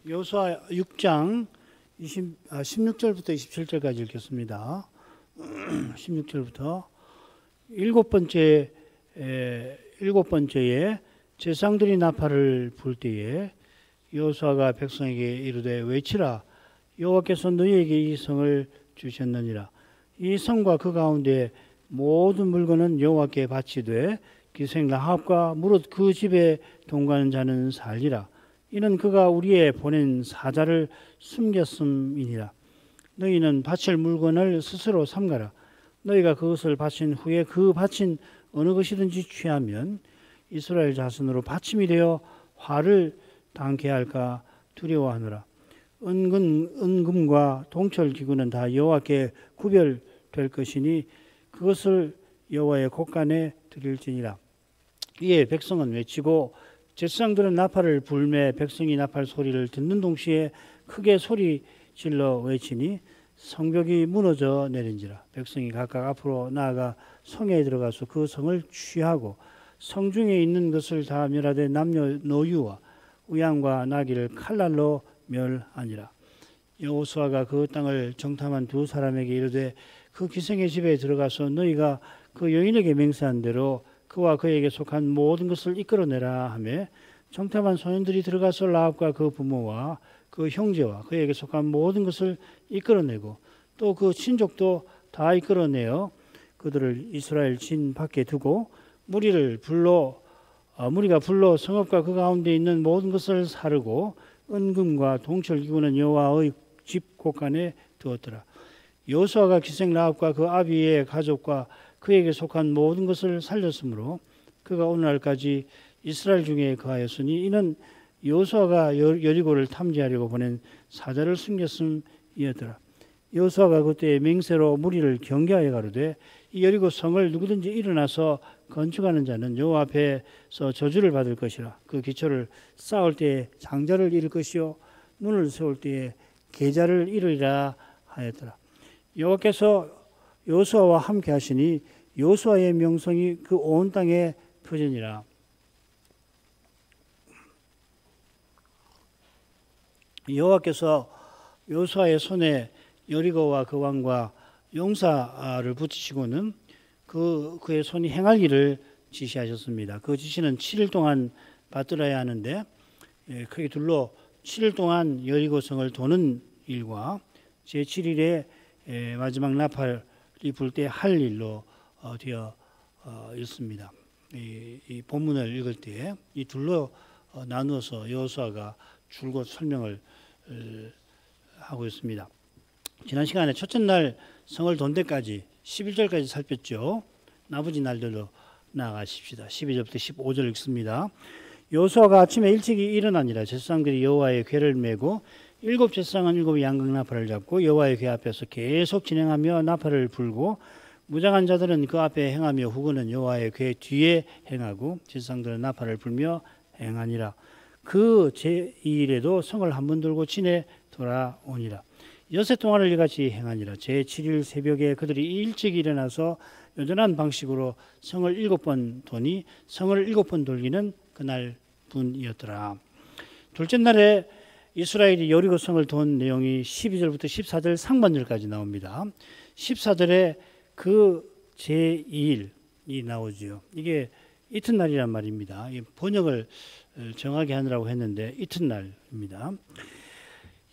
여호수아 6장 16절부터 27절까지 읽겠습니다. 16절부터 일곱 번째에 제사장들이 나팔을 불 때에 여호수아가 백성에게 이르되 외치라 여호와께서 너희에게 이 성을 주셨느니라. 이 성과 그 가운데 모든 물건은 여호와께 바치되 기생 라합과 무릇 그 집에 동거하는 자는 살리라. 이는 그가 우리의 보낸 사자를 숨겼음이니라. 너희는 바칠 물건을 스스로 삼가라. 너희가 그것을 바친 후에 그 바친 어느 것이든지 취하면 이스라엘 자손으로 바침이 되어 화를 당케 할까 두려워하노라. 은금과 동철기구는 다 여호와께 구별될 것이니 그것을 여호와의 곳간에 드릴지니라. 이에 백성은 외치고 제사장들은 나팔을 불매 백성이 나팔 소리를 듣는 동시에 크게 소리 질러 외치니 성벽이 무너져 내린지라. 백성이 각각 앞으로 나아가 성에 들어가서 그 성을 취하고 성중에 있는 것을 다 멸하되 남녀노유와 우양과 나귀를 칼날로 멸하니라. 여호수아가 그 땅을 정탐한 두 사람에게 이르되 그 기생의 집에 들어가서 너희가 그 여인에게 맹세한 대로 그와 그에게 속한 모든 것을 이끌어내라 하며 정탐한 소년들이 들어가서 라합과 그 부모와 그 형제와 그에게 속한 모든 것을 이끌어내고 또 그 친족도 다 이끌어내어 그들을 이스라엘 진 밖에 두고 무리가 불러 성읍과 그 가운데 있는 모든 것을 사르고 은금과 동철기구는 여호와의 집 곳간에 두었더라. 여호수아가 기생 라합과 그 아비의 가족과 그에게 속한 모든 것을 살렸으므로 그가 오늘날까지 이스라엘 중에 거하였으니 이는 여호수아가 여리고를 탐지하려고 보낸 사자를 숨겼음이었더라. 여호수아가 그때 맹세로 무리를 경계하여 가로되 이 여리고 성을 누구든지 일어나서 건축하는 자는 여호와 앞에서 저주를 받을 것이라. 그 기초를 쌓을 때에 장자를 잃을 것이요 문을 세울 때에 계좌를 잃으리라 하였더라. 여호와께서 여호수아와 함께 하시니 여호수아의 명성이 그 온 땅에 퍼지니라. 여호와께서 여호수아의 손에 여리고와 그 왕과 용사를 붙이시고는 그의 손이 행할 일을 지시하셨습니다. 그 지시는 7일 동안 받들어야 하는데 크게 둘러 7일 동안 여리고성을 도는 일과 제7일에 마지막 나팔이 불 때 할 일로 되어 있습니다. 이 본문을 읽을 때 이 둘로 나누어서 여호수아가 줄곧 설명을 하고 있습니다. 지난 시간에 첫째 날 성을 돈 데까지 11절까지 살폈죠. 나머지 날들로 나아가십시다. 12절부터 15절 읽습니다. 여호수아가 아침에 일찍이 일어나니라. 제사장들이 여호와의 궤를 메고 7 제사장은 7 양각 나팔을 잡고 여호와의 궤 앞에서 계속 진행하며 나팔을 불고 무장한 자들은 그 앞에 행하며 후군은 여호와의 궤 뒤에 행하고 제사장들은 나팔을 불며 행하니라. 그 제2일에도 성을 한 번 돌고 진에 돌아오니라. 여세 동안을 이같이 행하니라. 제7일 새벽에 그들이 일찍 일어나서 여전한 방식으로 성을 7번 도니 성을 7번 돌기는 그날 분이었더라. 둘째 날에 이스라엘이 여리고 성을 돈 내용이 12절부터 14절 상반절까지 나옵니다. 14절에 그 제2일이 나오죠. 이게 이튿날이란 말입니다. 번역을 정하게 하느라고 했는데 이튿날입니다.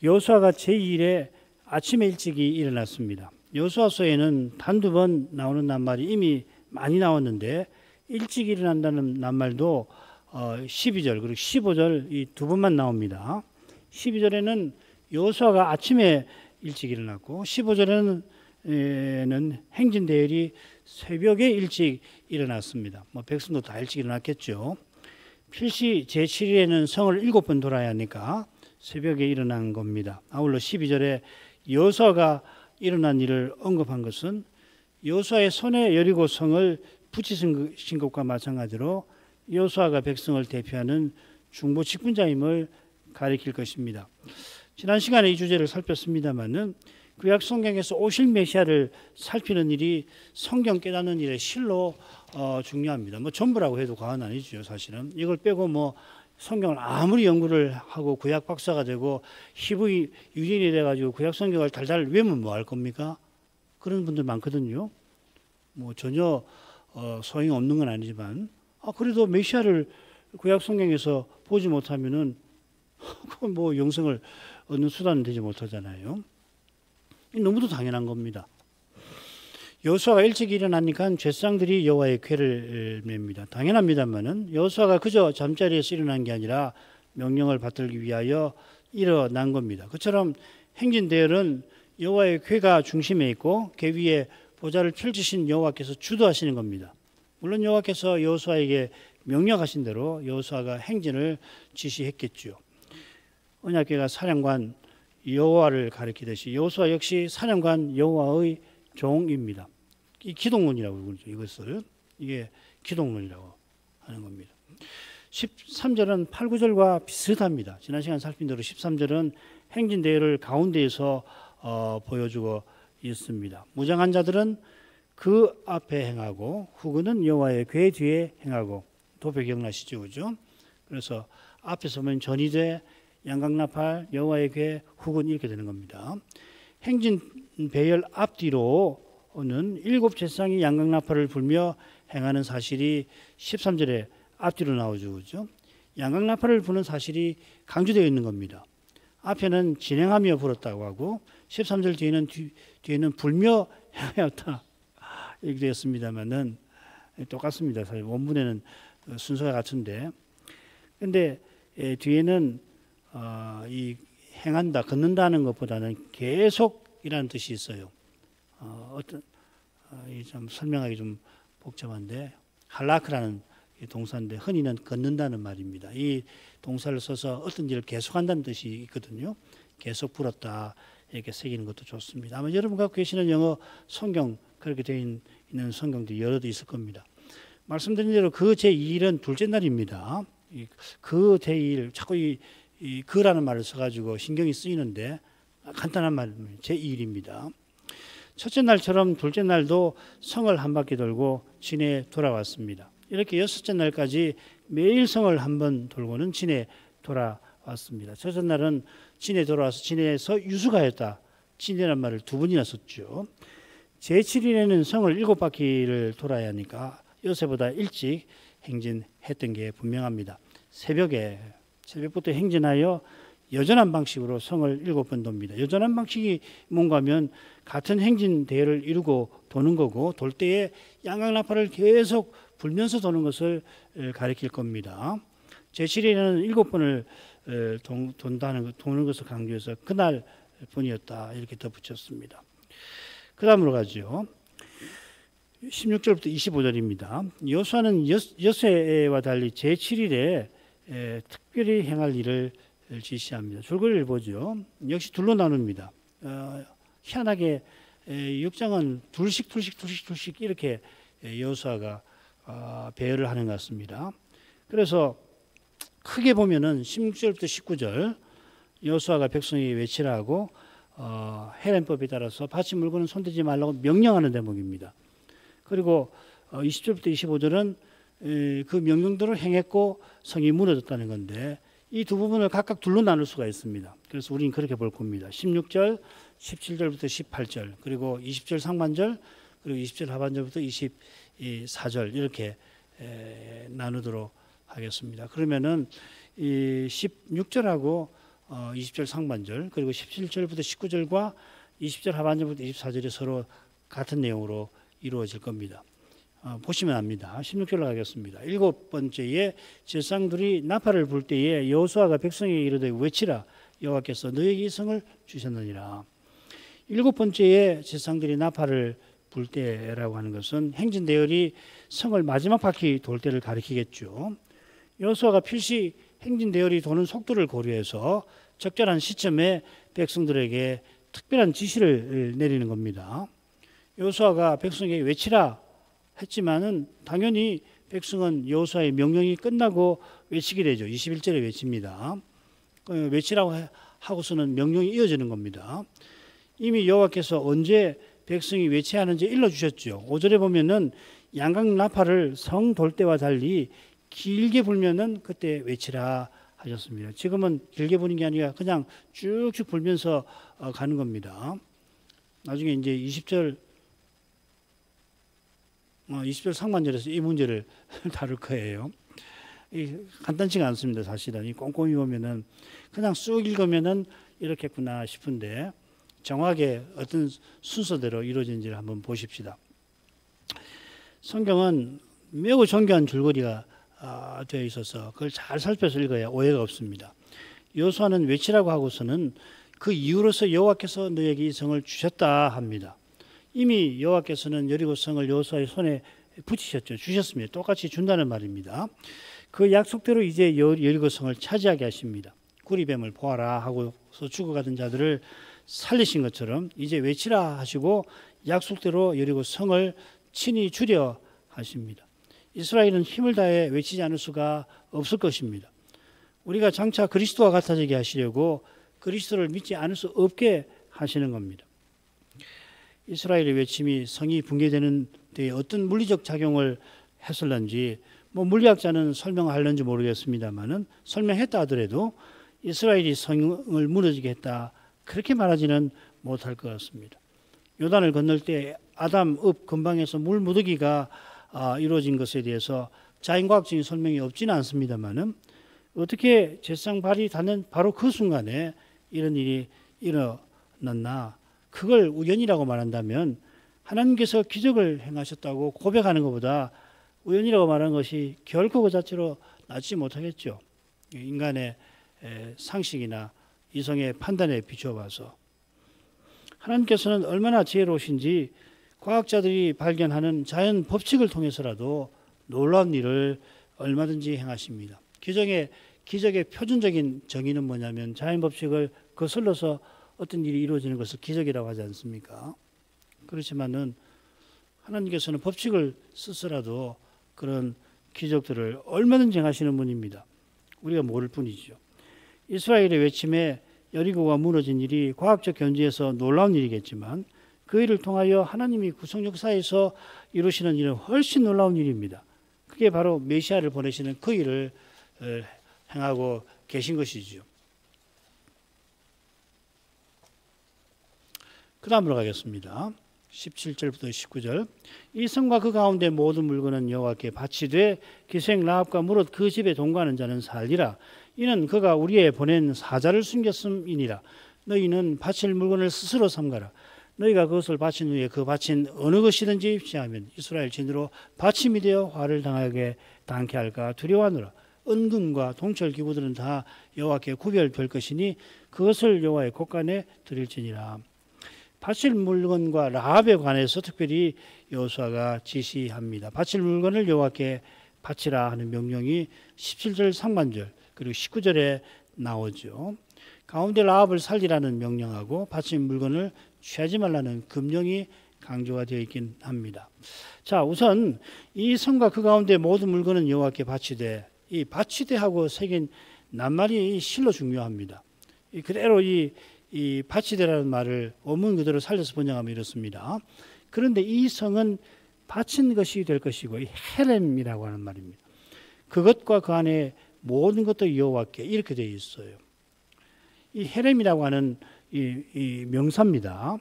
여호수아가 제2일에 아침에 일찍이 일어났습니다. 여호수아서에는 한두 번 나오는 낱말이 이미 많이 나왔는데 일찍 일어난다는 낱말도 12절 그리고 15절 이 두 번만 나옵니다. 12절에는 여호수아가 아침에 일찍 일어났고 15절에는 행진대열이 새벽에 일찍 일어났습니다. 백성도 다 일찍 일어났겠죠. 필시 제7일에는 성을 7번 돌아야 하니까 새벽에 일어난 겁니다. 아울러 12절에 여호수아가 일어난 일을 언급한 것은 여호수아의 손에 여리고 성을 붙이신 것과 마찬가지로 여호수아가 백성을 대표하는 중보 직분자임을 가리킬 것입니다. 지난 시간에 이 주제를 살폈습니다마는 구약 성경에서 오실 메시아를 살피는 일이 성경 깨닫는 일의 실로 중요합니다. 전부라고 해도 과언 아니죠. 사실은 이걸 빼고 성경을 아무리 연구를 하고 구약 박사가 되고 히브리 유인이 돼가지고 구약 성경을 달달 외우면 뭐 할 겁니까? 그런 분들 많거든요. 뭐 전혀 소용이 없는 건 아니지만 그래도 메시아를 구약 성경에서 보지 못하면은 그건 뭐 영생을 얻는 수단은 되지 못하잖아요. 너무도 당연한 겁니다. 여호수아가 일찍 일어나니까 제사장들이 여호와의 궤를 맵니다. 당연합니다만은 여호수아가 그저 잠자리에서 일어난 게 아니라 명령을 받들기 위하여 일어난 겁니다. 그처럼 행진 대열은 여호와의 궤가 중심에 있고 궤 위에 보좌를 펼치신 여호와께서 주도하시는 겁니다. 물론 여호와께서 여호수아에게 명령하신 대로 여호수아가 행진을 지시했겠죠. 언약궤가 사령관 여호와를 가리키듯이 여호수아 역시 사령관 여호와의 종입니다. 이 기독론이라고 그러죠. 이것을 이게 기독론이라고 하는 겁니다. 13절은 8, 9절과 비슷합니다. 지난 시간 살핀 대로 13절은 행진 대열을 가운데에서 보여주고 있습니다. 무장한 자들은 그 앞에 행하고 후군은 여호와의 궤 뒤에 행하고 도표 기억나시죠, 그죠? 그래서 앞에 서면 전이대, 양각나팔, 여호와의 궤, 후군 이렇게 되는 겁니다. 행진 배열 앞뒤로는 7 제사장이 양각나팔을 불며 행하는 사실이 13절에 앞뒤로 나오죠, 그죠? 양각나팔을 부는 사실이 강조되어 있는 겁니다. 앞에는 진행하며 불었다고 하고 13절 뒤에는 불며 행하였다 이렇게 되었습니다만은 똑같습니다. 사실 원문에는 순서가 같은데, 근데 뒤에는 이 행한다, 걷는다는 것보다는 계속이라는 뜻이 있어요. 좀 설명하기 좀 복잡한데 할라크라는 동사인데 흔히는 걷는다는 말입니다. 이 동사를 써서 어떤 일을 계속한다는 뜻이 있거든요. 계속 불었다 이렇게 새기는 것도 좋습니다. 아마 여러분 갖고 계시는 영어 성경 그렇게 되어 있는 성경들이 여러 개 있을 겁니다. 말씀드린 대로 그 제2일은 둘째 날입니다. 그 제2일 자꾸 이 그라는 말을 써가지고 신경이 쓰이는데 간단한 말 제2일입니다. 첫째 날처럼 둘째 날도 성을 한 바퀴 돌고 진에 돌아왔습니다. 이렇게 여섯째 날까지 매일 성을 한 번 돌고는 진에 돌아왔습니다. 첫째 날은 진에 돌아와서 진에서 유수가였다. 진이라는 말을 2번이나 썼죠. 제7일에는 성을 7바퀴를 돌아야 하니까 요새보다 일찍 행진했던 게 분명합니다. 새벽부터 행진하여 여전한 방식으로 성을 7번 돕니다. 여전한 방식이 뭔가 하면 같은 행진 대열을 이루고 도는 거고 돌 때에 양각나팔을 계속 불면서 도는 것을 가리킬 겁니다. 제7일에는 7번을 도는 것을 강조해서 그날 뿐이었다 이렇게 덧붙였습니다. 그 다음으로 가죠. 16절부터 25절입니다. 여호수아는 엿새와 달리 제7일에 특별히 행할 일을 지시합니다. 줄거리를 보죠. 역시 둘로 나눕니다. 희한하게 6장은 둘씩 이렇게 여호수아가 배열을 하는 것 같습니다. 그래서 크게 보면은 16절부터 19절 여호수아가 백성에게 외치라고 헤렘법에 따라서 밭이 물건은 손대지 말라고 명령하는 대목입니다. 그리고 20절부터 25절은 그 명령대로 행했고 성이 무너졌다는 건데 이 두 부분을 각각 둘로 나눌 수가 있습니다. 그래서 우리는 그렇게 볼 겁니다. 16절, 17절부터 18절, 그리고 20절 상반절, 그리고 20절 하반절부터 24절 이렇게 나누도록 하겠습니다. 그러면은 이 16절하고 20절 상반절, 그리고 17절부터 19절과 20절 하반절부터 24절이 서로 같은 내용으로 이루어질 겁니다. 보시면 압니다. 16절로 가겠습니다. 7번째에 제사장들이 나팔을 불 때에 여호수아가 백성에게 이르되 외치라 여호와께서 너에게 이 성을 주셨느니라. 7번째에 제사장들이 나팔을 불 때라고 하는 것은 행진 대열이 성을 마지막 바퀴 돌 때를 가리키겠죠. 여호수아가 필시 행진 대열이 도는 속도를 고려해서 적절한 시점에 백성들에게 특별한 지시를 내리는 겁니다. 여호수아가 백성에게 외치라 했지만은 당연히 백성은 여호수아의 명령이 끝나고 외치게 되죠. 21절에 외칩니다. 외치라고 하고서는 명령이 이어지는 겁니다. 이미 여호와께서 언제 백성이 외쳐야 하는지 일러주셨죠. 5절에 보면은 양각 나팔을 성 돌 때와 달리 길게 불면은 그때 외치라 하셨습니다. 지금은 길게 부는 게 아니라 그냥 쭉쭉 불면서 가는 겁니다. 나중에 이제 20절 상반절에서 이 문제를 다룰 거예요. 간단치가 않습니다. 사실은 이 꼼꼼히 보면은 그냥 쑥 읽으면은 이렇겠구나 싶은데 정확하게 어떤 순서대로 이루어진지를 한번 보십시다. 성경은 매우 정교한 줄거리가 되어 있어서 그걸 잘 살펴서 읽어야 오해가 없습니다. 여호수아는 외치라고 하고서는 그 이유로서 여호와께서 너에게 이 성을 주셨다 합니다. 이미 여호와께서는 여리고 성을 여호수아의 손에 붙이셨죠. 주셨습니다. 똑같이 준다는 말입니다. 그 약속대로 이제 여리고 성을 차지하게 하십니다. 구리뱀을 보아라 하고서 죽어가던 자들을 살리신 것처럼 이제 외치라 하시고 약속대로 여리고 성을 친히 주려 하십니다. 이스라엘은 힘을 다해 외치지 않을 수가 없을 것입니다. 우리가 장차 그리스도와 같아지게 하시려고 그리스도를 믿지 않을 수 없게 하시는 겁니다. 이스라엘의 외침이 성이 붕괴되는 데 어떤 물리적 작용을 했을런지 물리학자는 설명하려는지 모르겠습니다만은 설명했다 하더라도 이스라엘이 성을 무너지게 했다 그렇게 말하지는 못할 것 같습니다. 요단을 건널 때 아담 읍 근방에서 물 무더기가 이루어진 것에 대해서 자연과학적인 설명이 없지는 않습니다만은 어떻게 제사장 발이 닿는 바로 그 순간에 이런 일이 일어났나 그걸 우연이라고 말한다면 하나님께서 기적을 행하셨다고 고백하는 것보다 우연이라고 말하는 것이 결코 그 자체로 낫지 못하겠죠. 인간의 상식이나 이성의 판단에 비춰봐서 하나님께서는 얼마나 지혜로우신지 과학자들이 발견하는 자연 법칙을 통해서라도 놀라운 일을 얼마든지 행하십니다. 기적의 표준적인 정의는 뭐냐면 자연 법칙을 거슬러서 어떤 일이 이루어지는 것을 기적이라고 하지 않습니까? 그렇지만은 하나님께서는 법칙을 쓰서라도 그런 기적들을 얼마든지 행하시는 분입니다. 우리가 모를 뿐이죠. 이스라엘의 외침에 여리고가 무너진 일이 과학적 견지에서 놀라운 일이겠지만 그 일을 통하여 하나님이 구속 역사에서 이루시는 일은 훨씬 놀라운 일입니다. 그게 바로 메시아를 보내시는 그 일을 행하고 계신 것이죠. 그 다음으로 가겠습니다. 17절부터 19절. 이 성과 그 가운데 모든 물건은 여호와께 바치되 기생 라합과 무릇 그 집에 동거하는 자는 살리라. 이는 그가 우리에 보낸 사자를 숨겼음이니라. 너희는 바칠 물건을 스스로 삼가라. 너희가 그것을 바친 후에 그 바친 어느 것이든지 취하면 이스라엘 진으로 바침이 되어 화를 당하게 당케 할까 두려워하노라. 은금과 동철 기구들은 다 여호와께 구별될 것이니 그것을 여호와의 곳간에 드릴지니라. 바칠 물건과 라합에 관해서 특별히 여호수아가 지시합니다. 바칠 물건을 여호와께 바치라 하는 명령이 17절 상반절 그리고 19절에 나오죠. 가운데 라합을 살리라는 명령하고 바친 물건을 취하지 말라는 금령이 강조가 되어 있긴 합니다. 자, 우선 이 성과 그 가운데 모든 물건은 여호와께 바치되, 이 바치되 하고 새긴 낱말이 실로 중요합니다. 그대로 이 바치되라는 말을 원문 그대로 살려서 번역하면 이렇습니다. 그런데 이 성은 바친 것이 될 것이고 이 헤렘이라고 하는 말입니다. 그것과 그 안에 모든 것도 여호와께 이렇게 되어 있어요. 이 헤렘이라고 하는 이 명사입니다.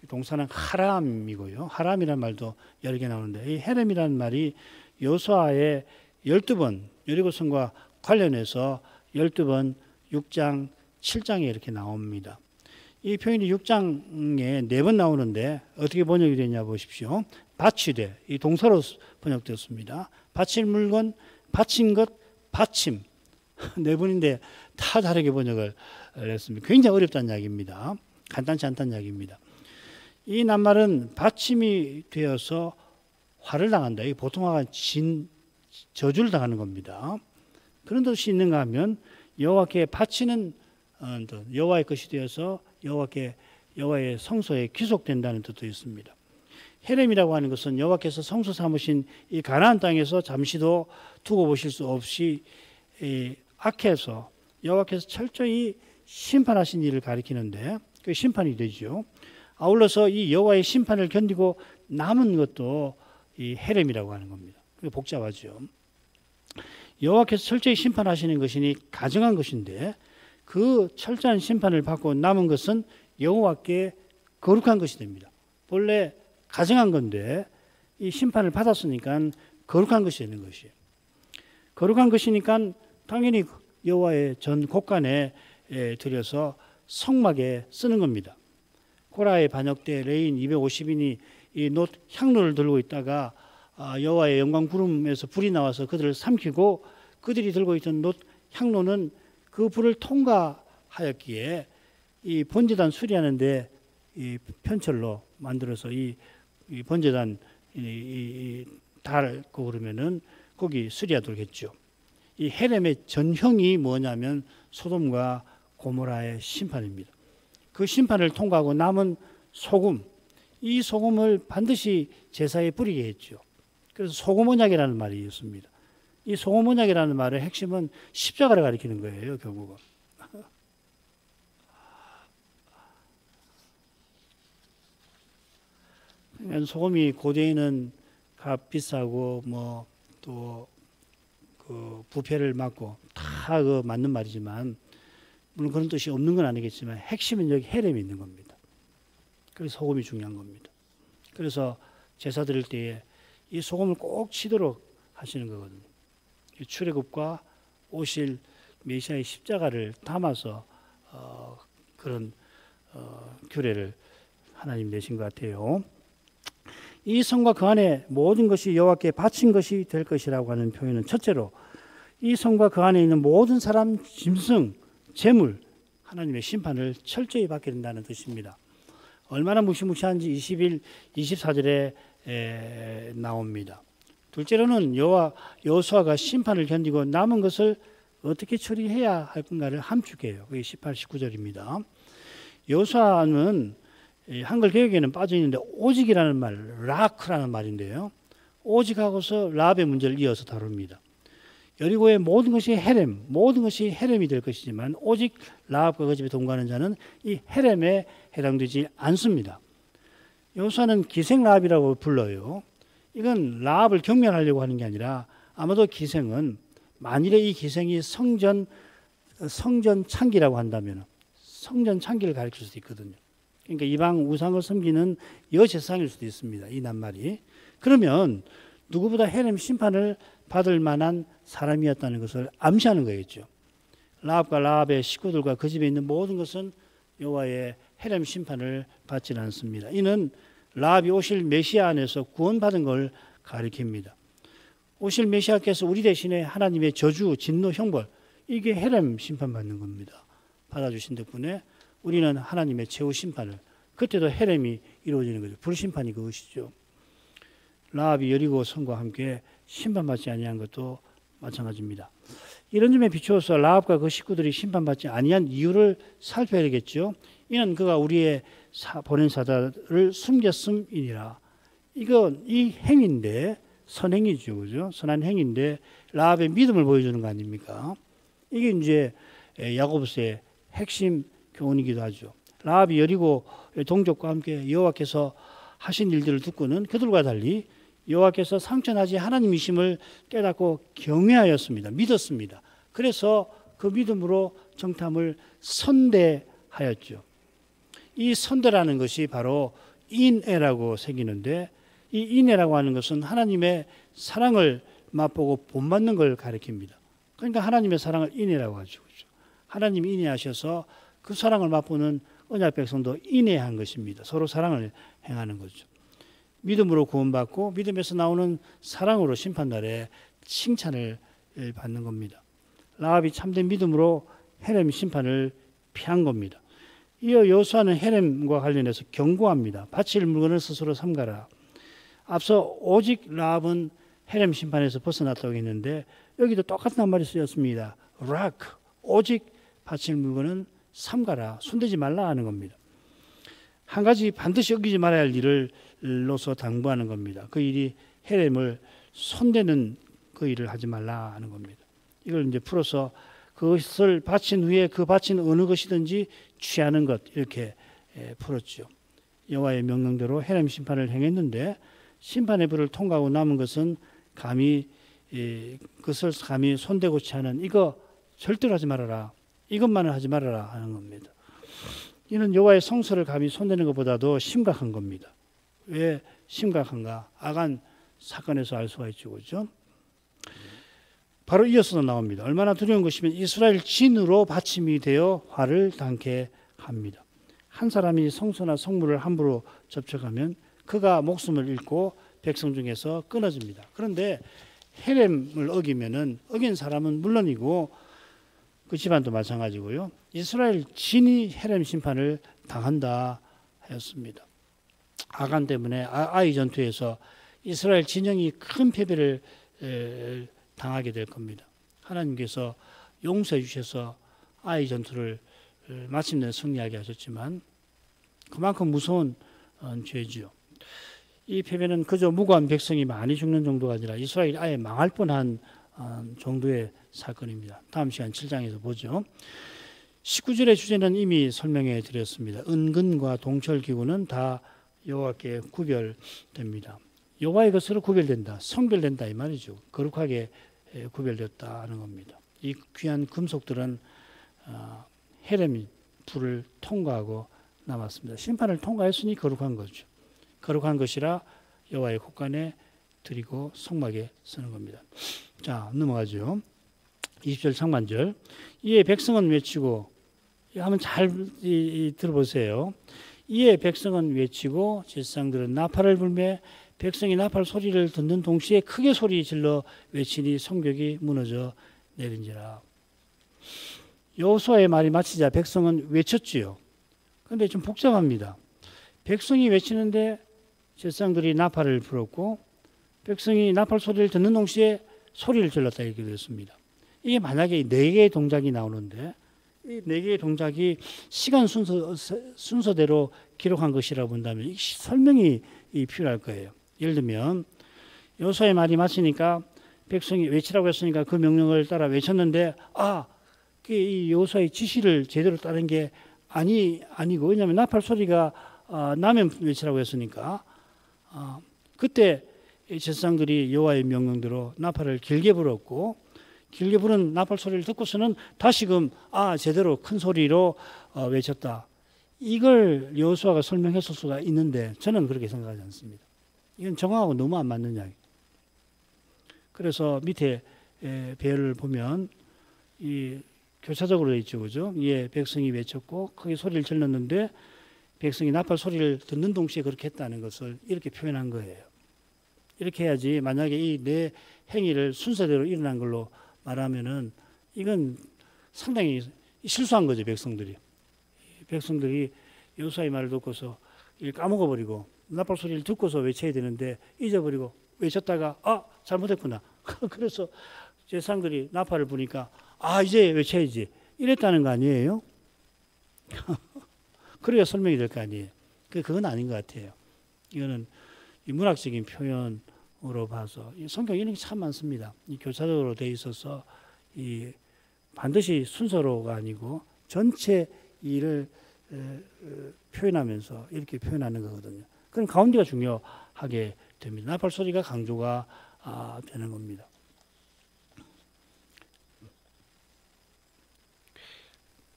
동사는 하람이고요. 하람이라는 말도 여러 개 나오는데 이 헤렘이라는 말이 여호수아의 12번 여리고성과 관련해서 12번 6장 7장에 이렇게 나옵니다. 이 표현이 6장에 4번 나오는데 어떻게 번역이 되냐 보십시오. 바치되 이 동사로 번역되었습니다. 바칠 물건, 바친 것, 바침 4번인데 다 다르게 번역을 했습니다. 굉장히 어렵다는 이야기입니다. 간단치 않다는 이야기입니다. 이 낱말은 받침이 되어서 화를 당한다. 이 보통화가 저주를 당하는 겁니다. 그런 뜻이 있는가 하면 여호와께 바치는 여호와의 것이 되어서 여호와의 성소에 귀속된다는 뜻도 있습니다. 헤렘이라고 하는 것은 여호와께서 성소 삼으신 이 가나안 땅에서 잠시도 두고 보실 수 없이 악해서 여호와께서 철저히 심판하신 일을 가리키는데 그 심판이 되죠. 아울러서 이 여호와의 심판을 견디고 남은 것도 이 헤렘이라고 하는 겁니다. 그게 복잡하죠. 여호와께서 철저히 심판하시는 것이니 가증한 것인데 그 철저한 심판을 받고 남은 것은 여호와께 거룩한 것이 됩니다. 본래 가증한 건데 이 심판을 받았으니까 거룩한 것이 되는 것이에요. 거룩한 것이니까 당연히 여호와의 전 곳간에 들여서 성막에 쓰는 겁니다. 코라의 반역 때 레인 250인이 이 놋 향로를 들고 있다가 여호와의 영광 구름에서 불이 나와서 그들을 삼키고 그들이 들고 있던 놋 향로는 그 불을 통과하였기에 이 번제단 수리하는데 이 편철로 만들어서 이 번제단 달고 그러면은 거기 수리하도록 했죠. 이 헤렘의 전형이 뭐냐면 소돔과 고모라의 심판입니다. 그 심판을 통과하고 남은 소금, 이 소금을 반드시 제사에 뿌리게 했죠. 그래서 소금 언약이라는 말이 있습니다. 이 소금 언약이라는 말의 핵심은 십자가를 가리키는 거예요, 결국은. 소금이 고대에는 값 비싸고 뭐 또 그 부패를 막고 다 그 맞는 말이지만 물론 그런 뜻이 없는 건 아니겠지만 핵심은 여기 헤렘이 있는 겁니다. 그래서 소금이 중요한 겁니다. 그래서 제사 드릴 때에 이 소금을 꼭 치도록 하시는 거거든요. 출애굽과 오실 메시아의 십자가를 담아서 그런 규례를 하나님 내신 것 같아요. 이 성과 그 안에 모든 것이 여호와께 바친 것이 될 것이라고 하는 표현은 첫째로 이 성과 그 안에 있는 모든 사람, 짐승, 재물, 하나님의 심판을 철저히 받게 된다는 뜻입니다. 얼마나 무시무시한지 21, 24절에 나옵니다. 둘째로는 여호수아가 심판을 견디고 남은 것을 어떻게 처리해야 할 건가를 함축해요. 그게 18, 19절입니다. 여호수아는 한글 개혁에는 빠져 있는데 오직이라는 말, 라크라는 말인데요. 오직하고서 라합의 문제를 이어서 다룹니다. 여리고의 모든 것이 헤렘, 모든 것이 헤렘이 될 것이지만 오직 라합과 그 집에 동거하는 자는 이 헤렘에 해당되지 않습니다. 여호수아는 기생 라합이라고 불러요. 이건 라합을 경멸하려고 하는 게 아니라 아마도 기생은 만일에 이 기생이 성전 창기라고 한다면 성전 창기를 가리킬 수도 있거든요. 그러니까 이방 우상을 섬기는 여제사장일 수도 있습니다. 이 낱말이. 그러면 누구보다 헤렘 심판을 받을 만한 사람이었다는 것을 암시하는 거겠죠. 라합과 라합의 식구들과 그 집에 있는 모든 것은 여호와의 헤렘 심판을 받지는 않습니다. 이는 라합이 오실 메시아 안에서 구원받은 걸 가리킵니다. 오실 메시아께서 우리 대신에 하나님의 저주, 진노, 형벌, 이게 헤렘 심판받는 겁니다. 받아주신 덕분에 우리는 하나님의 최후 심판을, 그때도 헤렘이 이루어지는 거죠. 불심판이 그것이죠. 라합이 여리고 성과 함께 심판받지 아니한 것도 마찬가지입니다. 이런 점에 비추어서 라합과 그 식구들이 심판받지 아니한 이유를 살펴야 되겠죠. 이는 그가 우리의 보낸 사자를 숨겼음이니라. 이건 이 행인데 선행이죠, 그죠? 선한 행인데 라합의 믿음을 보여주는 거 아닙니까? 이게 이제 야고보서의 핵심 교훈이기도 하죠. 라합이 여리고 동족과 함께 여호와께서 하신 일들을 듣고는 그들과 달리 여호와께서 상천하지 하나님이심을 깨닫고 경외하였습니다. 믿었습니다. 그래서 그 믿음으로 정탐을 선대하였죠. 이 선대라는 것이 바로 인애라고 새기는데 이 인애라고 하는 것은 하나님의 사랑을 맛보고 본받는 걸 가리킵니다. 그러니까 하나님의 사랑을 인애라고 하죠. 하나님이 인애하셔서 그 사랑을 맛보는 언약 백성도 인애한 것입니다. 서로 사랑을 행하는 거죠. 믿음으로 구원받고 믿음에서 나오는 사랑으로 심판날에 칭찬을 받는 겁니다. 라합이 참된 믿음으로 헤렘 심판을 피한 겁니다. 이어 여호수아는 헤렘과 관련해서 경고합니다. 바칠 물건을 스스로 삼가라. 앞서 오직 라합은 헤렘 심판에서 벗어났다고 했는데 여기도 똑같은 말이 쓰였습니다. 락, 오직 바칠 물건은 삼가라. 손대지 말라 하는 겁니다. 한 가지 반드시 어기지 말아야 할 일로서 당부하는 겁니다. 그 일이 헤렘을 손대는 그 일을 하지 말라 하는 겁니다. 이걸 이제 풀어서 그것을 바친 후에 그 바친 어느 것이든지 취하는 것, 이렇게 풀었죠. 여호와의 명령대로 헤렘 심판을 행했는데 심판의 불을 통과하고 남은 것은 감히 그것을 감히 손대고치 하는 이거 절대로 하지 말아라. 이것만은 하지 말아라 하는 겁니다. 이는 여호와의 성소를 감히 손대는 것보다도 심각한 겁니다. 왜 심각한가? 아간 사건에서 알 수가 있죠. 그렇죠? 바로 이어서 나옵니다. 얼마나 두려운 것이면 이스라엘 진으로 받침이 되어 화를 당케 합니다. 한 사람이 성소나 성물을 함부로 접촉하면 그가 목숨을 잃고 백성 중에서 끊어집니다. 그런데 헤렘을 어기면은 어긴 사람은 물론이고 그 집안도 마찬가지고요. 이스라엘 진이 헤렘 심판을 당한다 하였습니다. 아간 때문에 아이 전투에서 이스라엘 진영이 큰 패배를 당하게 될 겁니다. 하나님께서 용서해 주셔서 아이 전투를 마침내 승리하게 하셨지만 그만큼 무서운 죄지요. 이 패배는 그저 무고한 백성이 많이 죽는 정도가 아니라 이스라엘이 아예 망할 뻔한 정도의 사건입니다. 다음 시간 7장에서 보죠. 19절의 주제는 이미 설명해 드렸습니다. 은근과 동철기구는 다 여호와께 구별됩니다. 여호와의 것으로 구별된다, 성별된다 이 말이죠. 거룩하게 구별됐다는 겁니다. 이 귀한 금속들은 헤렘 불을 통과하고 남았습니다. 심판을 통과했으니 거룩한 거죠. 거룩한 것이라 여호와의 곳간에 드리고 성막에 쓰는 겁니다. 자, 넘어가죠. 20절 상반절. 이에 백성은 외치고, 한번 잘 들어보세요. 이에 백성은 외치고 제사장들은 나팔을 불매 백성이 나팔 소리를 듣는 동시에 크게 소리 질러 외치니 성벽이 무너져 내린지라. 여호수아의 말이 마치자 백성은 외쳤지요. 그런데 좀 복잡합니다. 백성이 외치는데 제사장들이 나팔을 불었고 백성이 나팔 소리를 듣는 동시에 소리를 질렀다 이렇게 되었습니다. 이게 만약에 4개의 동작이 나오는데 이 4개의 동작이 시간 순서대로 기록한 것이라고 본다면 설명이 필요할 거예요. 예를 들면 여호수아의 말이 마치니까 백성이 외치라고 했으니까 그 명령을 따라 외쳤는데 이 여호수아의 지시를 제대로 따른 게 아니고 왜냐하면 나팔 소리가 나면 외치라고 했으니까 그때 제사장들이 여호와의 명령대로 나팔을 길게 불었고 길게 부른 나팔 소리를 듣고서는 다시금 제대로 큰 소리로 외쳤다. 이걸 여호수아가 설명했을 수가 있는데 저는 그렇게 생각하지 않습니다. 이건 정황하고 너무 안 맞는 이야기. 그래서 밑에 배열을 보면 이 교차적으로 되어 있죠, 그죠? 예, 백성이 외쳤고 크게 소리를 질렀는데 백성이 나팔 소리를 듣는 동시에 그렇게 했다는 것을 이렇게 표현한 거예요. 이렇게 해야지 만약에 이 네 행위를 순서대로 일어난 걸로 말하면은 이건 상당히 실수한 거죠, 백성들이. 백성들이 여호수아의 말을 듣고서 까먹어버리고 나팔 소리를 듣고서 외쳐야 되는데 잊어버리고 외쳤다가 잘못했구나. 그래서 제사장들이 나팔을 부니까 이제 외쳐야지 이랬다는 거 아니에요? 그래야 설명이 될 거 아니에요. 그건 아닌 것 같아요. 이거는 이 문학적인 표현으로 봐서 성경 이런 게 참 많습니다. 이 교차적으로 돼 있어서 이 반드시 순서로가 아니고 전체 일을 표현하면서 이렇게 표현하는 거거든요. 그럼 가운데가 중요하게 됩니다. 나팔 소리가 강조가 되는 겁니다.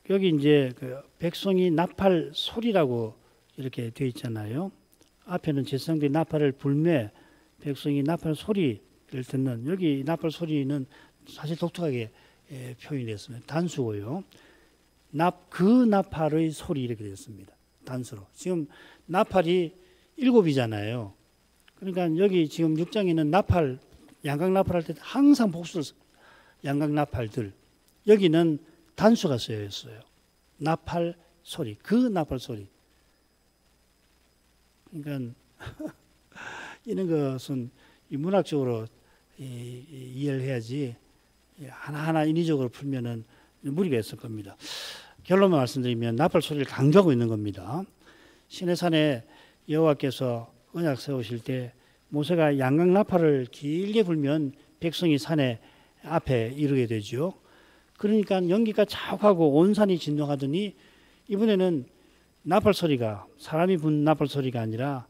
여기 이제 그 백성이 나팔 소리라고 이렇게 되어 있잖아요. 앞에는 제사장들이 나팔을 불매 백성이 나팔 소리를 듣는 여기 나팔 소리는 사실 독특하게 표현이 됐습니다. 단수고요. 그 나팔의 소리 이렇게 됐습니다. 단수로. 지금 나팔이 7이잖아요. 그러니까 여기 지금 6장에는 나팔, 양각 나팔 할 때 항상 복수를 양각 나팔들. 여기는 단수가 쓰여 있어요. 나팔 소리, 그 나팔 소리. 그러니까 이런 것은 문학적으로 이해를 해야지 하나하나 인위적으로 풀면은 무리가 있을 겁니다. 결론만 말씀드리면 나팔 소리를 강조하고 있는 겁니다. 시내산에 여호와께서 언약 세우실 때 모세가 양각 나팔을 길게 불면 백성이 산에 앞에 이르게 되죠. 그러니까 연기가 자욱하고 온 산이 진동하더니 이번에는 나팔 소리가 사람이 분 나팔 소리가 아니라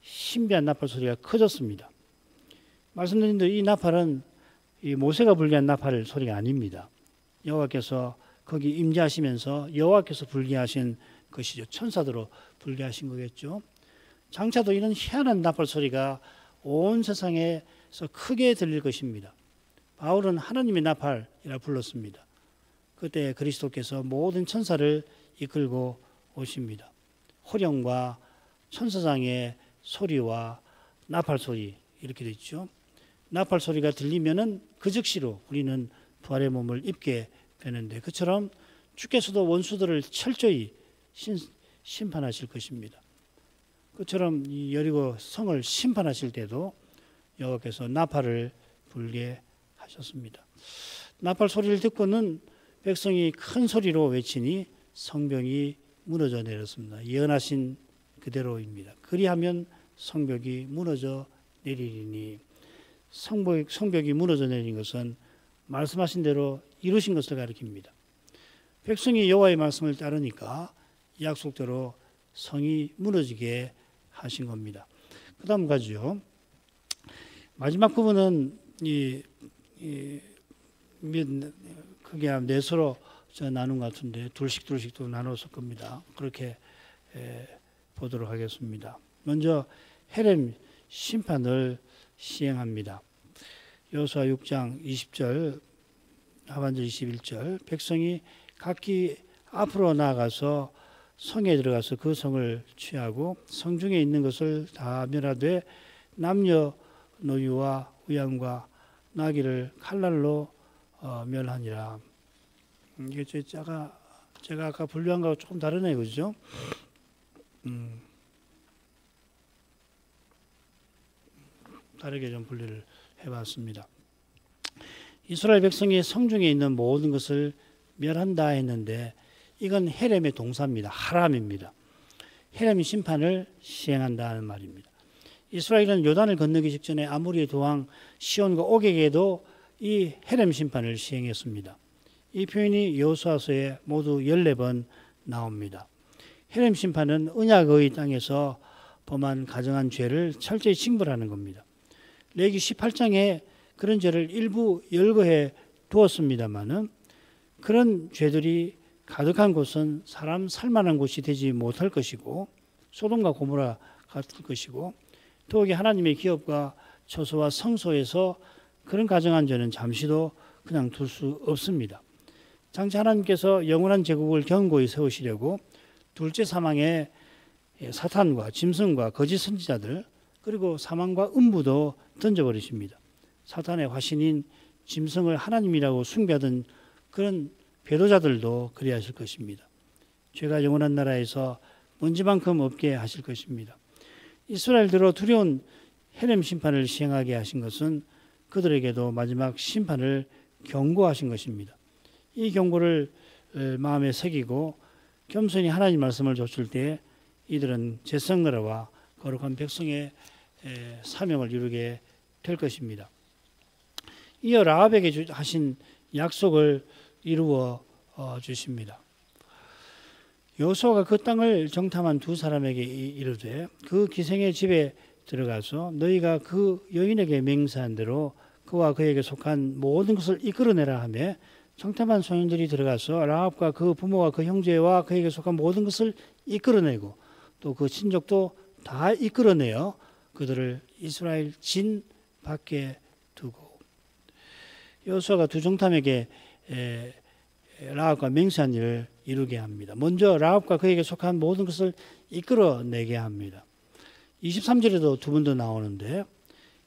신비한 나팔 소리가 커졌습니다. 말씀드린 대로 이 나팔은 이 모세가 불리한 나팔 소리가 아닙니다. 여호와께서 거기 임재하시면서 여호와께서 불리하신 것이죠. 천사들로 불리하신 거겠죠. 장차도 이런 희한한 나팔 소리가 온 세상에서 크게 들릴 것입니다. 바울은 하나님의 나팔이라 불렀습니다. 그때 그리스도께서 모든 천사를 이끌고 오십니다. 호령과 천사장의 소리와 나팔 소리 이렇게 되죠. 나팔 소리가 들리면은 그 즉시로 우리는 부활의 몸을 입게 되는데, 그처럼 주께서도 원수들을 철저히 심판하실 것입니다. 그처럼 이 여리고 성을 심판하실 때도 여호와께서 나팔을 불게 하셨습니다. 나팔 소리를 듣고는 백성이 큰 소리로 외치니 성벽이 무너져 내렸습니다. 예언하신 그대로입니다. 그리하면 성벽이 무너져 내리리니, 성벽이 무너져 내린 것은 말씀하신 대로 이루신 것을 가리킵니다. 백성이 여호와의 말씀을 따르니까 약속대로 성이 무너지게 하신 겁니다. 그 다음 가죠. 마지막 부분은 크게 한 넷으로 나눈 것 같은데 둘씩도 나눴을 겁니다. 그렇게 보도록 하겠습니다. 먼저 헤렘 심판을 시행합니다. 여호수아 6장 20절 하반절 21절 백성이 각기 앞으로 나아가서 성에 들어가서 그 성을 취하고 성중에 있는 것을 다 멸하되 남녀 노유와 우양과 나귀를 칼날로 멸하니라. 이게 제가 아까 분류한 거하고 조금 다르네요, 그죠? 다르게 좀 분류를 해봤습니다. 이스라엘 백성이 성중에 있는 모든 것을 멸한다 했는데 이건 헤렘의 동사입니다. 하람입니다. 헤렘 심판을 시행한다는 말입니다. 이스라엘은 요단을 건너기 직전에 아모리의 도왕 시온과 옥에게도 이 헤렘 심판을 시행했습니다. 이 표현이 여호수아서에 모두 14번 나옵니다. 헤렘 심판은 언약의 땅에서 범한 가정한 죄를 철저히 징벌하는 겁니다. 레기 18장에 그런 죄를 일부 열거해 두었습니다마는 그런 죄들이 가득한 곳은 사람 살만한 곳이 되지 못할 것이고 소돔과 고모라 같을 것이고 더욱이 하나님의 기업과 처소와 성소에서 그런 가정한 죄는 잠시도 그냥 둘 수 없습니다. 장차 하나님께서 영원한 제국을 견고히 세우시려고 둘째 사망에 사탄과 짐승과 거짓 선지자들 그리고 사망과 음부도 던져버리십니다. 사탄의 화신인 짐승을 하나님이라고 숭배하던 그런 배도자들도 그리하실 것입니다. 죄가 영원한 나라에서 먼지만큼 없게 하실 것입니다. 이스라엘대로 두려운 헤렘 심판을 시행하게 하신 것은 그들에게도 마지막 심판을 경고하신 것입니다. 이 경고를 마음에 새기고 겸손히 하나님 말씀을 좇을 때 이들은 제성나라와 거룩한 백성의 사명을 이루게 될 것입니다. 이어 라합에게 하신 약속을 이루어 주십니다. 여호수아가 그 땅을 정탐한 두 사람에게 이르되 그 기생의 집에 들어가서 너희가 그 여인에게 맹세한 대로 그와 그에게 속한 모든 것을 이끌어내라 하며 정탐한 소년들이 들어가서 라합과 그 부모와 그 형제와 그에게 속한 모든 것을 이끌어내고 또 그 친족도 다 이끌어내어 그들을 이스라엘 진 밖에 두고 여호수아가 두 정탐에게 라합과 맹세한 일을 이루게 합니다. 먼저 라합과 그에게 속한 모든 것을 이끌어내게 합니다. 23절에도 두 번 더 나오는데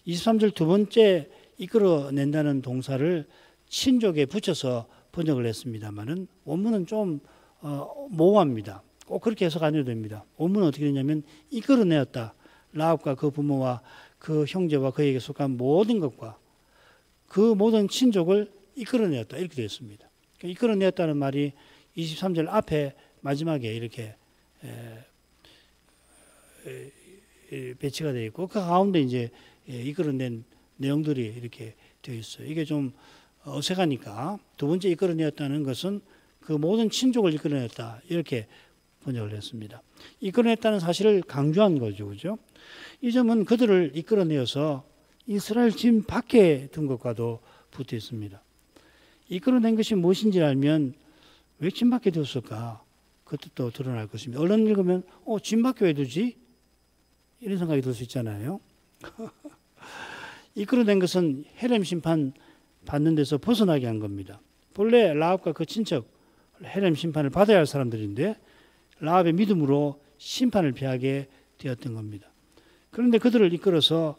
23절 두 번째 이끌어낸다는 동사를 친족에 붙여서 번역을 했습니다만은 원문은 좀 모호합니다. 꼭 그렇게 해석 안 해도 됩니다. 원문은 어떻게 되냐면 이끌어내었다. 라합과 그 부모와 그 형제와 그에게 속한 모든 것과 그 모든 친족을 이끌어내었다. 이렇게 되어 있습니다. 이끌어내었다는 말이 23절 앞에 마지막에 이렇게 배치가 되어 있고 그 가운데 이제 이끌어낸 내용들이 이렇게 되어 있어요. 이게 좀 어색하니까 두 번째 이끌어내었다는 것은 그 모든 친족을 이끌어냈다 이렇게 번역을 했습니다. 이끌어냈다는 사실을 강조한 거죠, 그죠? 이 점은 그들을 이끌어내어서 이스라엘 진 밖에 둔 것과도 붙어 있습니다. 이끌어낸 것이 무엇인지 알면 왜 진밖에 두었을까? 그것도 드러날 것입니다. 얼른 읽으면 진밖에 왜 두지? 이런 생각이 들 수 있잖아요. 이끌어낸 것은 헤렘 심판 받는 데서 벗어나게 한 겁니다. 본래 라합과 그 친척 헤렘 심판을 받아야 할 사람들인데 라합의 믿음으로 심판을 피하게 되었던 겁니다. 그런데 그들을 이끌어서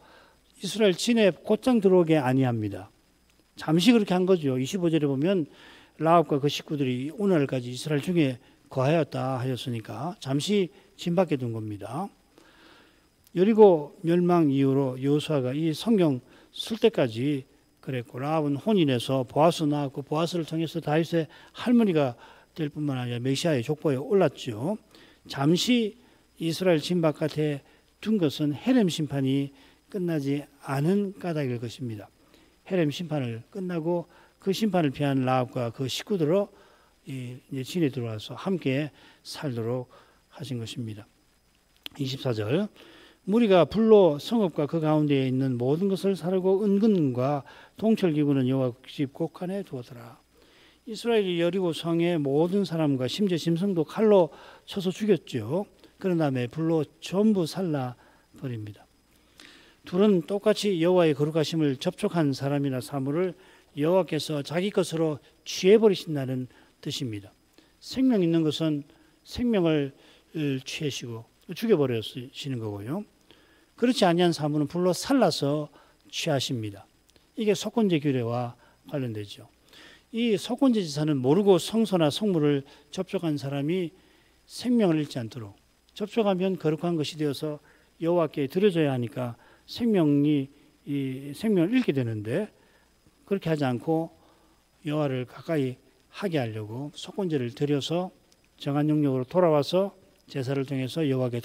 이스라엘 진에 곧장 들어오게 아니합니다. 잠시 그렇게 한 거죠. 25절에 보면 라합과 그 식구들이 오늘까지 이스라엘 중에 거하였다 하였으니까 잠시 진 밖에 둔 겁니다. 여리고 멸망 이후로 여호수아가 이 성경 쓸 때까지 그랬고 라합은 혼인해서 보아스 낳았고 보아스를 통해서 다윗의 할머니가 될 뿐만 아니라 메시아의 족보에 올랐죠. 잠시 이스라엘 진 바깥에 둔 것은 헤렘 심판이 끝나지 않은 까닭일 것입니다. 헤렘 심판을 끝나고 그 심판을 피한 라합과 그 식구들로 이제 진에 들어와서 함께 살도록 하신 것입니다. 24절 무리가 불로 성읍과 그 가운데에 있는 모든 것을 사르고 은근과 동철기구는 여호와 집 곳간에 두었더라. 이스라엘이 여리고 성의 모든 사람과 심지어 짐승도 칼로 쳐서 죽였죠. 그런 다음에 불로 전부 살라 버립니다. 둘은 똑같이 여호와의 거룩하심을 접촉한 사람이나 사물을 여호와께서 자기 것으로 취해버리신다는 뜻입니다. 생명 있는 것은 생명을 취하시고 죽여버리시는 거고요. 그렇지 아니한 사물은 불로 살라서 취하십니다. 이게 속건제 규례와 관련되죠. 이 속건제 제사는 모르고 성소나 성물을 접촉한 사람이 생명을 잃지 않도록 접촉하면 거룩한 것이 되어서 여호와께 드려져야 하니까 생명을 잃게 되는데 그렇게 하지 않고 여호와를 가까이 하게 하려고 속건제를 드려서 정한 영역으로 돌아와서 제사를 통해서 여호와께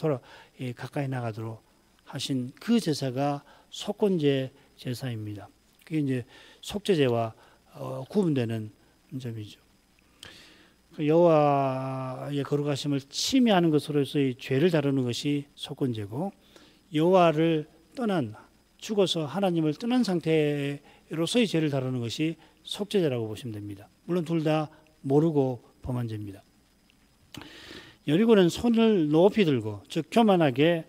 가까이 나가도록 하신 그 제사가 속건제 제사입니다. 그게 이제 속죄제와 구분되는 점이죠. 여호와의 거룩하심을 침해하는 것으로서의 죄를 다루는 것이 속건제고 여호와를 떠난 죽어서 하나님을 떠난 상태로서의 죄를 다루는 것이 속죄제라고 보시면 됩니다. 물론 둘 다 모르고 범한 죄입니다. 여리고는 손을 높이 들고 즉 교만하게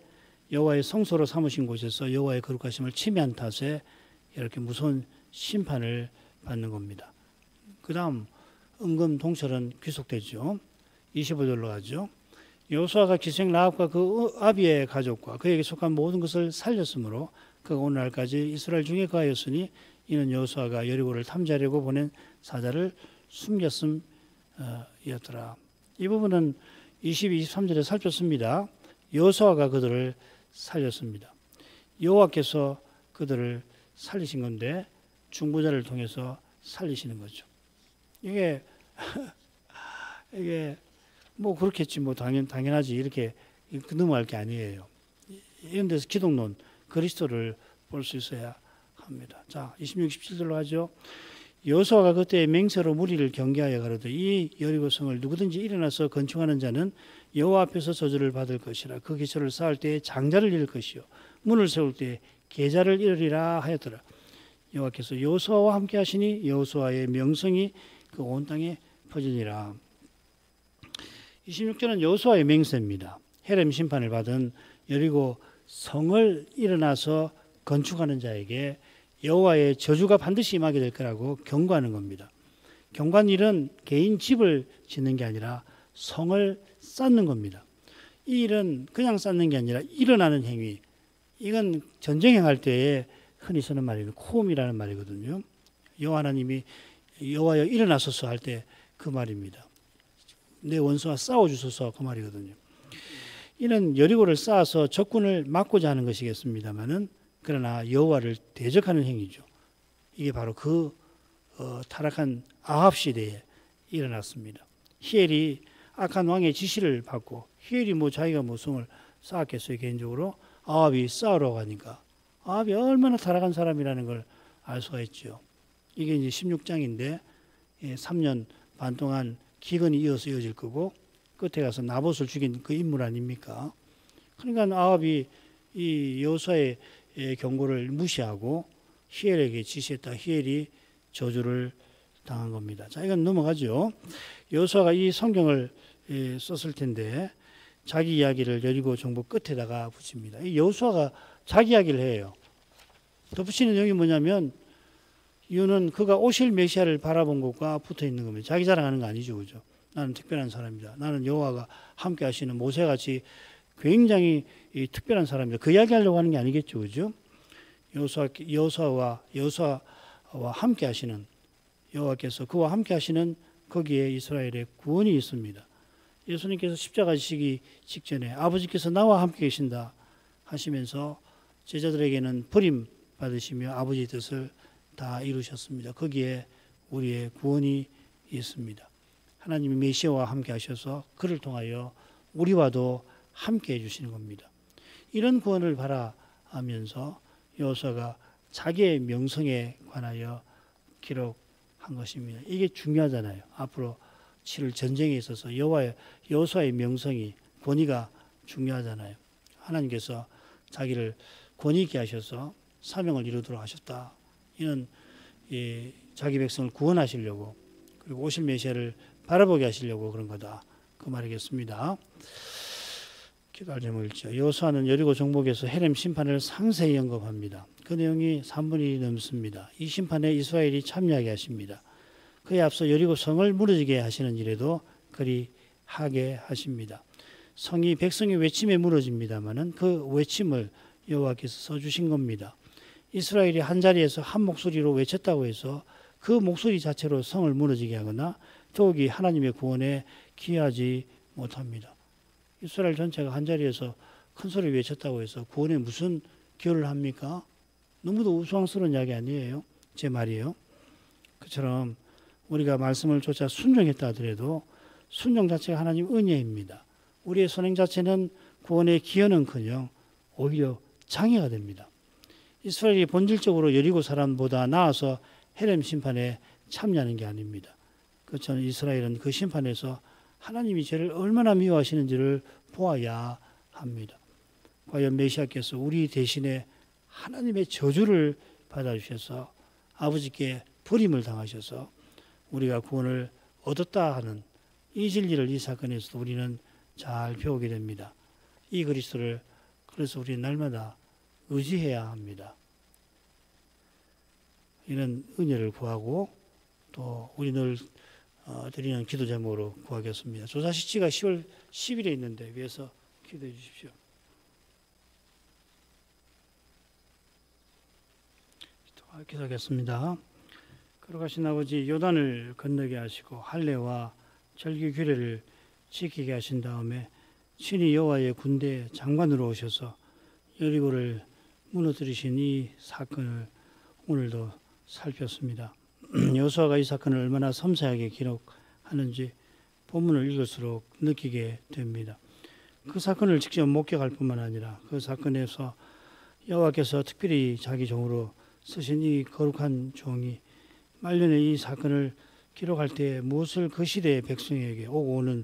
여호와의 성소로 삼으신 곳에서 여호와의 거룩하심을 침해한 탓에 이렇게 무서운 심판을 받는 겁니다. 그 다음 은금 동철은 귀속되죠. 25절로 가죠. 여호수아가 기생 라합과 그 아비의 가족과 그에게 속한 모든 것을 살렸으므로 그가 오늘날까지 이스라엘 중에 거하였으니 이는 여호수아가 여리고를 탐지하려고 보낸 사자를 숨겼음이었더라. 이 부분은 22, 23절에 살폈습니다. 여호수아가 그들을 살렸습니다. 여호와께서 그들을 살리신 건데 중보자를 통해서 살리시는 거죠. 이게 뭐 그렇겠지 뭐 당연하지 이렇게 넘어갈 게 아니에요. 이런 데서 기독론 그리스도를 볼 수 있어야 합니다. 자, 26, 27절로 하죠. 여호수아가 그때 맹세로 무리를 경계하여 가로되 이 여리고 성을 누구든지 일어나서 건축하는 자는 여호와 앞에서 저주를 받을 것이라. 그 기초를 쌓을 때에 장자를 잃을 것이요 문을 세울 때에 계자를 잃으리라 하였더라. 여호와께서 여호수아와 함께 하시니 여호수아의 명성이 그 온 땅에 퍼지니라. 26절은 여호수아의 맹세입니다. 헤렘 심판을 받은 여리고 성을 일어나서 건축하는 자에게 여호와의 저주가 반드시 임하게 될 거라고 경고하는 겁니다. 경고한 일은 개인 집을 짓는 게 아니라 성을 쌓는 겁니다. 이 일은 그냥 쌓는 게 아니라 일어나는 행위. 이건 전쟁 행할 때에 흔히 쓰는 말이에요. 코움이라는 말이거든요. 여호와 하나님이 여호와여 일어나소서 할 때 그 말입니다. 내 원수와 싸워주소서 그 말이거든요. 이는 여리고를 쌓아서 적군을 막고자 하는 것이겠습니다마는 그러나 여호와를 대적하는 행위죠. 이게 바로 그 타락한 아합 시대에 일어났습니다. 히엘이 악한 왕의 지시를 받고 히엘이 뭐 자기가 뭐 성을 쌓았겠어요. 개인적으로 아합이 쌓으러 가니까 아합이 얼마나 타락한 사람이라는 걸 알 수가 있죠. 이게 이제 16장인데 3년 반 동안 기근이 이어질 거고 끝에 가서 나봇을 죽인 그 인물 아닙니까? 그러니까 아합이 이 여호수아의 경고를 무시하고 히엘에게 지시했다. 히엘이 저주를 당한 겁니다. 자, 이건 넘어가죠. 여호수아가 이 성경을 썼을 텐데 자기 이야기를 여리고 정복 끝에다가 붙입니다. 이 여호수아가 자기 이야기를 해요. 덧붙이는 내용이 뭐냐면 이유는 그가 오실 메시아를 바라본 것과 붙어 있는 겁니다. 자기 자랑하는 거 아니죠, 그죠? 나는 특별한 사람이다. 나는 여호와가 함께 하시는 모세같이 굉장히 특별한 사람이다. 그 이야기하려고 하는 게 아니겠죠, 그죠? 여호수아와 함께 하시는 여호와께서 그와 함께 하시는 거기에 이스라엘의 구원이 있습니다. 예수님께서 십자가 지시기 직전에 아버지께서 나와 함께 계신다 하시면서 제자들에게는 버림 받으시며 아버지의 뜻을 다 이루셨습니다. 거기에 우리의 구원이 있습니다. 하나님이 메시아와 함께 하셔서 그를 통하여 우리와도 함께 해주시는 겁니다. 이런 구원을 바라하면서 여호수아가 자기의 명성에 관하여 기록한 것입니다. 이게 중요하잖아요. 앞으로 치를 전쟁에 있어서 여호수아의 명성이 권위가 중요하잖아요. 하나님께서 자기를 권위 있게 하셔서 사명을 이루도록 하셨다. 이는 자기 백성을 구원하시려고 그리고 오실 메시아를 바라보게 하시려고 그런 거다. 그 말이겠습니다. 기도할 제목 읽죠. 여호수아는 여리고 정복에서 헤렘 심판을 상세히 언급합니다. 그 내용이 3분이 넘습니다. 이 심판에 이스라엘이 참여하게 하십니다. 그에 앞서 여리고 성을 무너지게 하시는 일에도 그리 하게 하십니다. 성이 백성의 외침에 무너집니다마는 그 외침을 여호와께서 써주신 겁니다. 이스라엘이 한 자리에서 한 목소리로 외쳤다고 해서 그 목소리 자체로 성을 무너지게 하거나 더욱이 하나님의 구원에 기여하지 못합니다. 이스라엘 전체가 한 자리에서 큰 소리 외쳤다고 해서 구원에 무슨 기여를 합니까? 너무도 우스꽝스러운 이야기 아니에요? 제 말이에요. 그처럼 우리가 말씀을 쫓아 순종했다 하더라도 순종 자체가 하나님 은혜입니다. 우리의 선행 자체는 구원의 기여는커녕 오히려 장애가 됩니다. 이스라엘이 본질적으로 여리고 사람보다 나아서 헤렘 심판에 참여하는 게 아닙니다. 그렇죠. 이스라엘은 그 심판에서 하나님이 죄를 얼마나 미워하시는지를 보아야 합니다. 과연 메시아께서 우리 대신에 하나님의 저주를 받아주셔서 아버지께 버림을 당하셔서 우리가 구원을 얻었다 하는 이 진리를 이 사건에서도 우리는 잘 배우게 됩니다. 이 그리스도를 그래서 우리는 날마다 의지해야 합니다. 이런 은혜를 구하고 또 우리 늘 드리는 기도 제목으로 구하겠습니다. 조사시치가 10월 10일에 있는데 위해서 기도해 주십시오. 기도하겠습니다. 걸어가신 아버지 요단을 건너게 하시고 할례와 절기 규례를 지키게 하신 다음에 친히 여호와의 군대 장관으로 오셔서 여리고를 무너뜨리신 이 사건을 오늘도 살폈습니다. 여호수아가 이 사건을 얼마나 섬세하게 기록하는지 본문을 읽을수록 느끼게 됩니다. 그 사건을 직접 목격할 뿐만 아니라 그 사건에서 여호와께서 특별히 자기 종으로 쓰신 이 거룩한 종이 말년에 이 사건을 기록할 때 무엇을 그 시대의 백성에게 오고 오는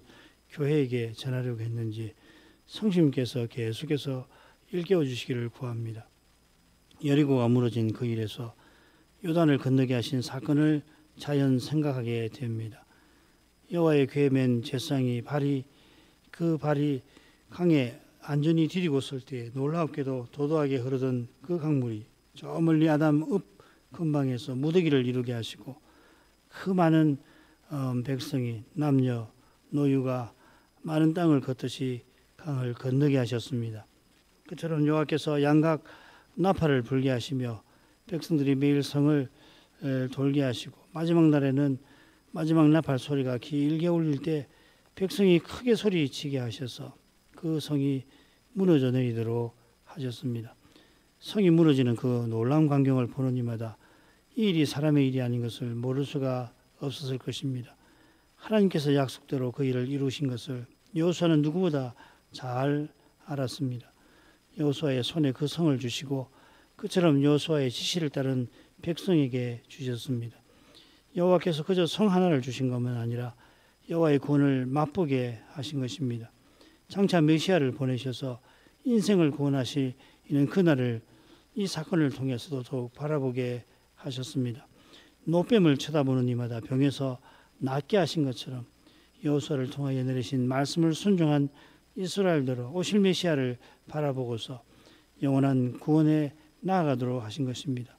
교회에게 전하려고 했는지 성심께서 계속해서 일깨워 주시기를 구합니다. 여리고가 무너진 그 일에서 요단을 건너게 하신 사건을 자연 생각하게 됩니다. 여호와의 궤에 맨 제상이 그 발이 강에 안전히 디디고 설 때 놀랍게도 도도하게 흐르던 그 강물이 저 멀리 아담 읍 근방에서 무더기를 이루게 하시고 그 많은 백성이 남녀 노유가 많은 땅을 걷듯이 강을 건너게 하셨습니다. 그처럼 여호와께서 양각 나팔을 불게 하시며 백성들이 매일 성을 돌게 하시고 마지막 날에는 마지막 나팔 소리가 길게 울릴 때 백성이 크게 소리치게 하셔서 그 성이 무너져 내리도록 하셨습니다. 성이 무너지는 그 놀라운 광경을 보는 이마다 이 일이 사람의 일이 아닌 것을 모를 수가 없었을 것입니다. 하나님께서 약속대로 그 일을 이루신 것을 여호수아는 누구보다 잘 알았습니다. 여호수아의 손에 그 성을 주시고 그처럼 여호수아의 지시를 따른 백성에게 주셨습니다. 여호와께서 그저 성 하나를 주신 것만 아니라 여호와의 구원을 맛보게 하신 것입니다. 장차 메시아를 보내셔서 인생을 구원하시는 그날을 이 사건을 통해서도 더욱 바라보게 하셨습니다. 노뱀을 쳐다보는 이마다 병에서 낫게 하신 것처럼 여호수아를 통하여 내리신 말씀을 순종한 이스라엘대로 오실 메시아를 바라보고서 영원한 구원에 나아가도록 하신 것입니다.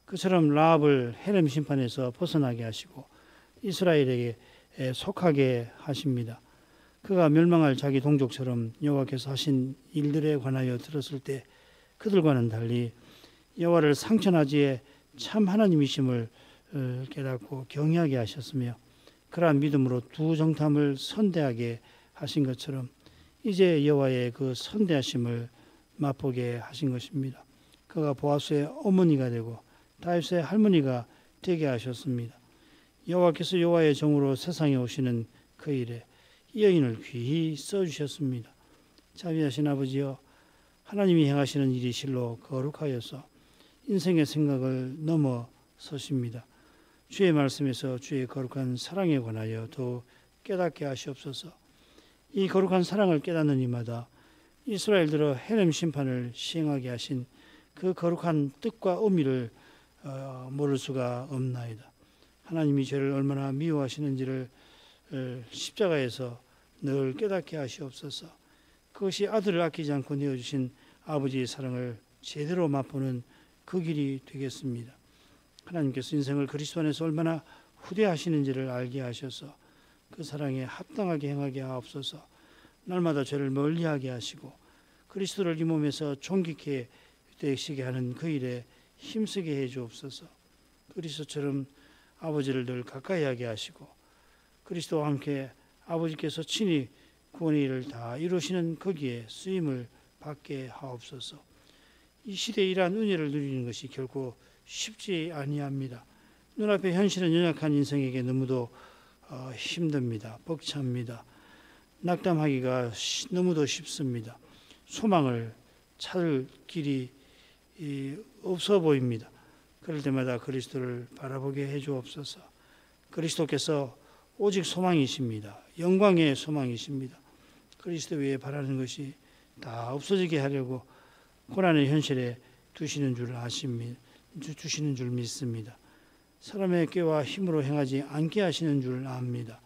그처럼 라합을 헤렘 심판에서 벗어나게 하시고 이스라엘에게 속하게 하십니다. 그가 멸망할 자기 동족처럼 여호와께서 하신 일들에 관하여 들었을 때 그들과는 달리 여호와를 상천하지에 참 하나님이심을 깨닫고 경외하게 하셨으며 그러한 믿음으로 두 정탐을 선대하게 하신 것처럼 이제 여호와의 그 선대하심을 맛보게 하신 것입니다. 그가 보아스의 어머니가 되고 다윗의 할머니가 되게 하셨습니다. 여호와께서 여호와의 종으로 세상에 오시는 그 일에 이 여인을 귀히 써주셨습니다. 자비하신 아버지여, 하나님이 행하시는 일이 실로 거룩하여서 인생의 생각을 넘어서십니다. 주의 말씀에서 주의 거룩한 사랑에 관하여 더욱 깨닫게 하시옵소서. 이 거룩한 사랑을 깨닫는 이마다 이스라엘들의 헤렘 심판을 시행하게 하신 그 거룩한 뜻과 의미를 모를 수가 없나이다. 하나님이 죄를 얼마나 미워하시는지를 십자가에서 늘 깨닫게 하시옵소서. 그것이 아들을 아끼지 않고 내어주신 아버지의 사랑을 제대로 맛보는 그 길이 되겠습니다. 하나님께서 인생을 그리스도 안에서 얼마나 후대하시는지를 알게 하셔서 그 사랑에 합당하게 행하게 하옵소서. 날마다 죄를 멀리하게 하시고 그리스도를 이 몸에서 존귀케 되시게 하는 그 일에 힘쓰게 해 주옵소서. 그리스도처럼 아버지를 늘 가까이 하게 하시고 그리스도와 함께 아버지께서 친히 구원의 일을 다 이루시는 거기에 쓰임을 받게 하옵소서. 이 시대에 이러한 은혜를 누리는 것이 결코 쉽지 아니합니다. 눈앞의 현실은 연약한 인생에게 너무도 힘듭니다. 벅찹니다. 낙담하기가 너무도 쉽습니다. 소망을 찾을 길이 없어 보입니다. 그럴 때마다 그리스도를 바라보게 해 주옵소서. 그리스도께서 오직 소망이십니다. 영광의 소망이십니다. 그리스도 외에 바라는 것이 다 없어지게 하려고 고난의 현실에 두시는 줄 믿습니다. 사람의 꾀와 힘으로 행하지 않게 하시는 줄 압니다.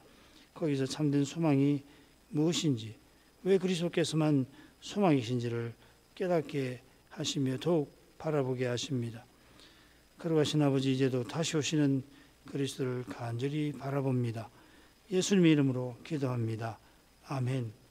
거기서 참된 소망이 무엇인지, 왜 그리스도께서만 소망이신지를 깨닫게 하시며 더욱 바라보게 하십니다. 거룩하신 아버지, 이제도 다시 오시는 그리스도를 간절히 바라봅니다. 예수님의 이름으로 기도합니다. 아멘.